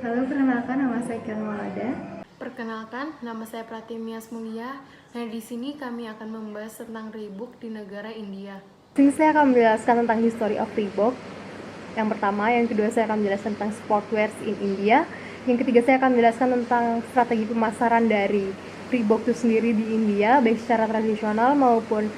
Halo, perkenalkan nama saya Kiran Maulada. Perkenalkan, nama saya Pratimias Mulia. Nah, di sini kami akan membahas tentang Reebok di negara India. Di sini saya akan menjelaskan tentang history of Reebok. Yang pertama, yang kedua saya akan menjelaskan tentang sportwear in India. Yang ketiga saya akan menjelaskan tentang strategi pemasaran dari Reebok itu sendiri di India, baik secara tradisional maupun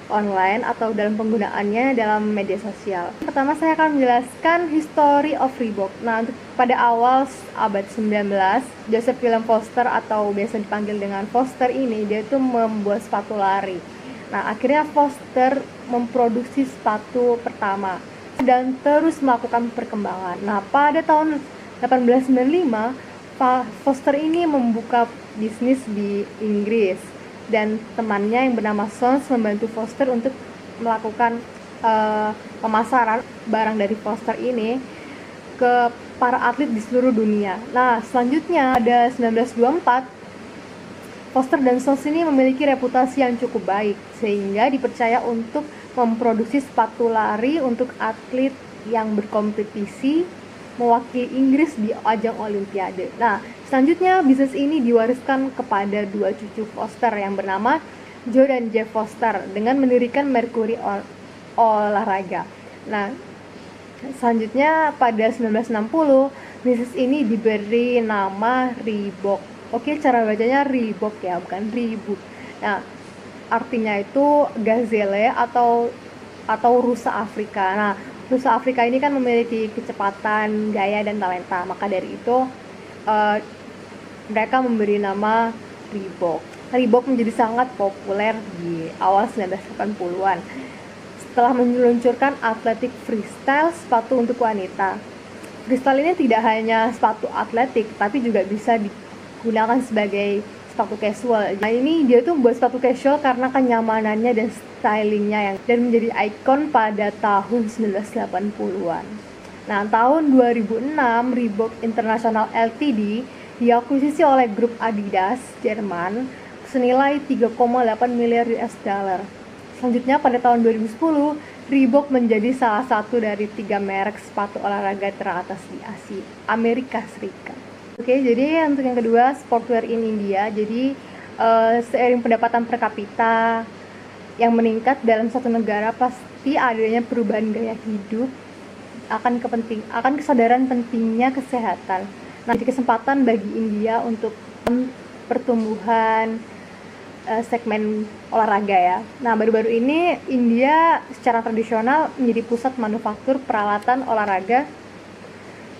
online atau dalam penggunaannya dalam media sosial. Pertama saya akan menjelaskan history of Reebok. Nah, untuk pada awal abad 19, Joseph William Foster atau biasa dipanggil dengan Foster ini, dia itu membuat sepatu lari. Nah, akhirnya Foster memproduksi sepatu pertama dan terus melakukan perkembangan. Nah, pada tahun 1895, Foster ini membuka bisnis di Inggris dan temannya yang bernama Sons membantu Foster untuk melakukan pemasaran barang dari Foster ini ke para atlet di seluruh dunia. Nah, selanjutnya pada 1924 Foster dan Sons ini memiliki reputasi yang cukup baik sehingga dipercaya untuk memproduksi sepatu lari untuk atlet yang berkompetisi mewakili Inggris di ajang Olimpiade. Nah, selanjutnya bisnis ini diwariskan kepada dua cucu Foster yang bernama Joe dan Jeff Foster dengan mendirikan Mercury Olahraga. Nah, selanjutnya pada 1960 bisnis ini diberi nama Reebok. Oke, cara bacanya Reebok ya, bukan Reebok. Nah, artinya itu gazelle atau rusa Afrika. Nah, rusa Afrika ini kan memiliki kecepatan, gaya dan talenta. Maka dari itu mereka memberi nama Reebok. Reebok menjadi sangat populer di awal 1980-an setelah meluncurkan athletic freestyle sepatu untuk wanita. Freestyle ini tidak hanya sepatu atletik, tapi juga bisa digunakan sebagai sepatu casual. Nah, ini dia tuh buat sepatu casual karena kenyamanannya dan stylingnya dan menjadi ikon pada tahun 1980-an. Nah, tahun 2006 Reebok International Ltd diakuisisi oleh grup Adidas Jerman senilai 3,8 miliar US dollar. Selanjutnya pada tahun 2010 Reebok menjadi salah satu dari 3 merek sepatu olahraga teratas di Amerika Serikat. Oke, jadi untuk yang kedua, sportwear in India. Jadi seiring pendapatan per kapita yang meningkat dalam satu negara, pasti adanya perubahan gaya hidup, akan kesadaran pentingnya kesehatan. Nah, jadi kesempatan bagi India untuk pertumbuhan segmen olahraga ya. Nah, baru-baru ini India secara tradisional menjadi pusat manufaktur peralatan olahraga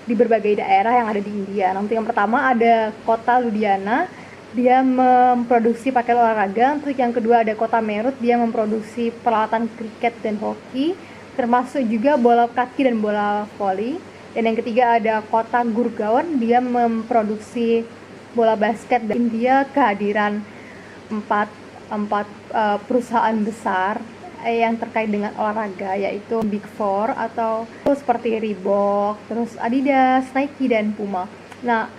di berbagai daerah yang ada di India. Nah, untuk yang pertama ada kota Ludhiana, dia memproduksi pakaian olahraga. Untuk yang kedua ada kota Meerut, dia memproduksi peralatan kriket dan hoki, termasuk juga bola kaki dan bola voli. Dan yang ketiga ada kota Gurgaon, dia memproduksi bola basket. Dan India kehadiran empat perusahaan besar yang terkait dengan olahraga, yaitu Big Four atau seperti Reebok, terus Adidas, Nike, dan Puma. Nah,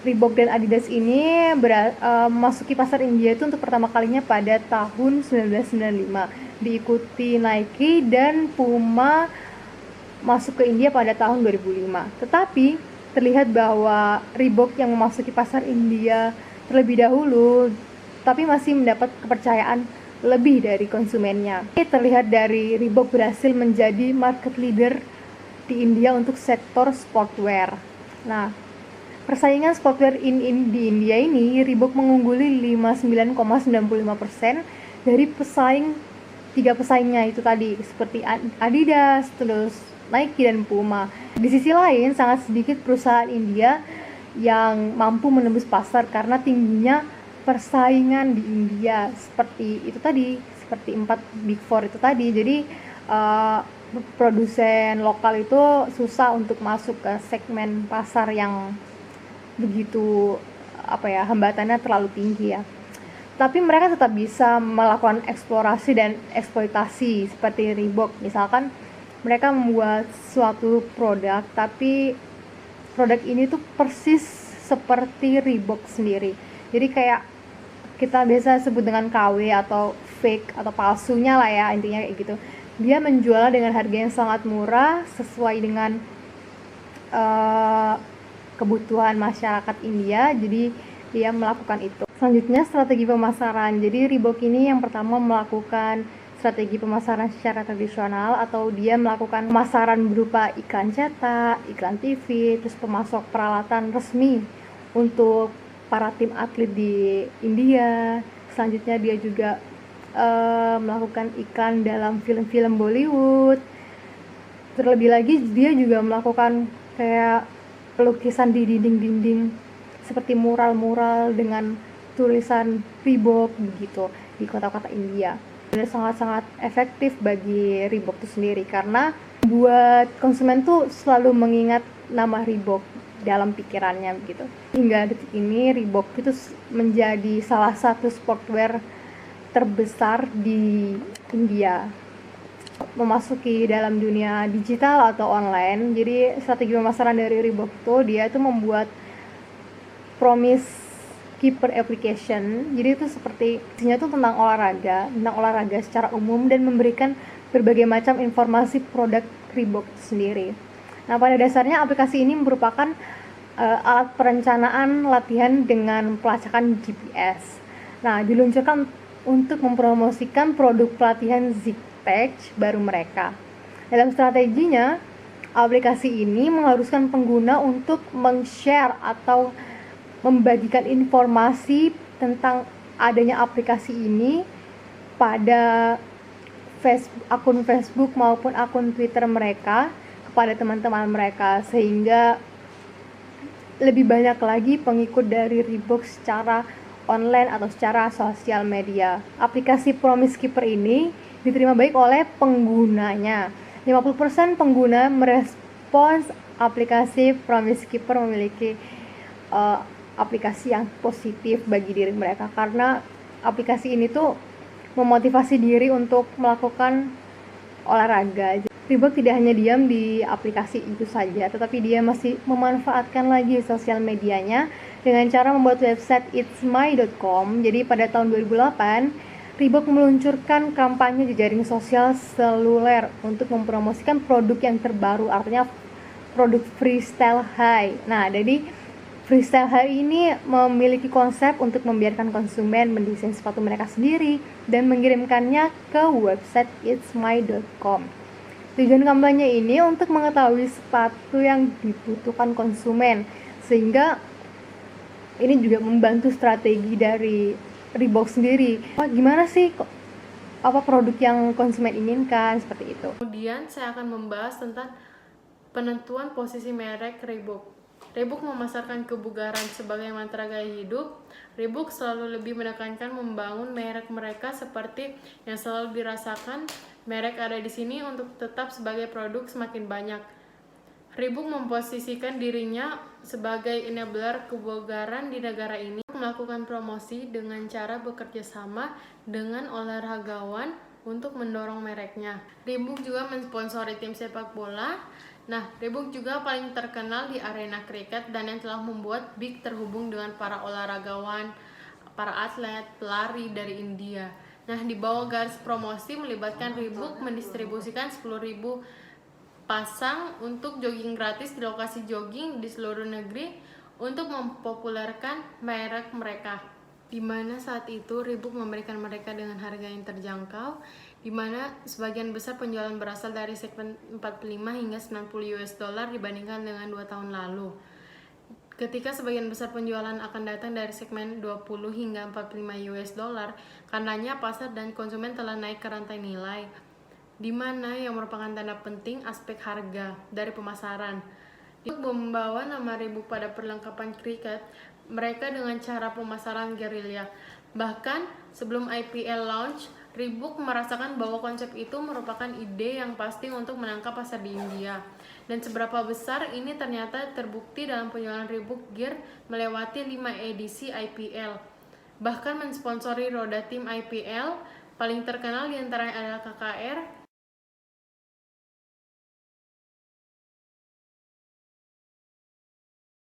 Reebok dan Adidas ini memasuki pasar India itu untuk pertama kalinya pada tahun 1995, diikuti Nike dan Puma masuk ke India pada tahun 2005. Tetapi terlihat bahwa Reebok yang memasuki pasar India terlebih dahulu, tapi masih mendapat kepercayaan lebih dari konsumennya. Ini terlihat dari Reebok berhasil menjadi market leader di India untuk sektor sportwear. Nah, persaingan sportwear di India ini, Reebok mengungguli 59,95% dari tiga pesaingnya itu tadi, seperti Adidas, terus Nike dan Puma. Di sisi lain, sangat sedikit perusahaan India yang mampu menembus pasar karena tingginya persaingan di India seperti 4 Big Four itu tadi. Jadi produsen lokal itu susah untuk masuk ke segmen pasar yang begitu hambatannya terlalu tinggi ya. Tapi mereka tetap bisa melakukan eksplorasi dan eksploitasi seperti Reebok. Misalkan mereka membuat suatu produk, tapi produk ini tuh persis seperti Reebok sendiri. Jadi kayak kita biasa sebut dengan KW atau fake atau palsunya lah ya, intinya kayak gitu. Dia menjual dengan harga yang sangat murah sesuai dengan eh, kebutuhan masyarakat India, jadi dia melakukan itu. Selanjutnya strategi pemasaran. Jadi Reebok ini yang pertama melakukan strategi pemasaran secara tradisional, atau dia melakukan pemasaran berupa iklan cetak, iklan TV, terus pemasok peralatan resmi untuk para tim atlet di India. Selanjutnya dia juga melakukan iklan dalam film-film Bollywood. Terlebih lagi dia juga melakukan kayak pelukisan di dinding-dinding seperti mural-mural dengan tulisan Reebok begitu di kota-kota India. Dan sangat-sangat efektif bagi Reebok itu sendiri, karena buat konsumen tuh selalu mengingat nama Reebok dalam pikirannya begitu. Hingga detik ini Reebok itu menjadi salah satu sportwear terbesar di India, memasuki dalam dunia digital atau online. Jadi strategi pemasaran dari Reebok itu membuat promise keeper application. Jadi itu seperti isinya tuh tentang olahraga secara umum, dan memberikan berbagai macam informasi produk Reebok sendiri. Nah, pada dasarnya aplikasi ini merupakan alat perencanaan latihan dengan pelacakan GPS. Nah, diluncurkan untuk mempromosikan produk pelatihan ZigPage baru mereka. Dalam strateginya, aplikasi ini mengharuskan pengguna untuk meng-share atau membagikan informasi tentang adanya aplikasi ini pada akun Facebook maupun akun Twitter mereka kepada teman-teman mereka, sehingga lebih banyak lagi pengikut dari Reebok secara online atau secara sosial media. Aplikasi Promise Keeper ini diterima baik oleh penggunanya. 50% pengguna merespons aplikasi Promise Keeper memiliki aplikasi yang positif bagi diri mereka, karena aplikasi ini tuh memotivasi diri untuk melakukan olahraga. Reebok tidak hanya diam di aplikasi itu saja, tetapi dia masih memanfaatkan lagi sosial medianya dengan cara membuat website itsmy.com. Jadi pada tahun 2008, Reebok meluncurkan kampanye jejaring sosial seluler untuk mempromosikan produk yang terbaru, artinya produk Freestyle High. Nah, jadi Freestyle High ini memiliki konsep untuk membiarkan konsumen mendesain sepatu mereka sendiri dan mengirimkannya ke website itsmy.com. Tujuan kampanye ini untuk mengetahui sepatu yang dibutuhkan konsumen, sehingga ini juga membantu strategi dari Reebok sendiri. Gimana sih apa produk yang konsumen inginkan, seperti itu. Kemudian saya akan membahas tentang penentuan posisi merek Reebok. Reebok memasarkan kebugaran sebagai mantra gaya hidup. Reebok selalu lebih menekankan membangun merek mereka seperti yang selalu dirasakan. Merek ada di sini untuk tetap sebagai produk semakin banyak. Reebok memposisikan dirinya sebagai enabler kebugaran di negara ini, melakukan promosi dengan cara bekerja sama dengan olahragawan untuk mendorong mereknya. Reebok juga mensponsori tim sepak bola. Nah, Reebok juga paling terkenal di arena kriket dan yang telah membuat Big terhubung dengan para olahragawan, para atlet, pelari dari India. Nah, di bawah garis promosi melibatkan Reebok mendistribusikan 10.000 pasang untuk jogging gratis di lokasi jogging di seluruh negeri untuk mempopulerkan merek mereka. Di mana saat itu Reebok memberikan mereka dengan harga yang terjangkau, di mana sebagian besar penjualan berasal dari segmen 45 hingga 90 US dollar dibandingkan dengan 2 tahun lalu. Ketika sebagian besar penjualan akan datang dari segmen 20 hingga 45 US dollar, karenanya pasar dan konsumen telah naik ke rantai nilai, di mana yang merupakan tanda penting aspek harga dari pemasaran. Untuk membawa nama Reebok pada perlengkapan kriket, mereka dengan cara pemasaran gerilya. Bahkan sebelum IPL launch, Reebok merasakan bahwa konsep itu merupakan ide yang pasti untuk menangkap pasar di India. Dan seberapa besar ini ternyata terbukti dalam penjualan Reebok Gear melewati 5 edisi IPL. Bahkan mensponsori roda tim IPL, paling terkenal diantaranya adalah KKR,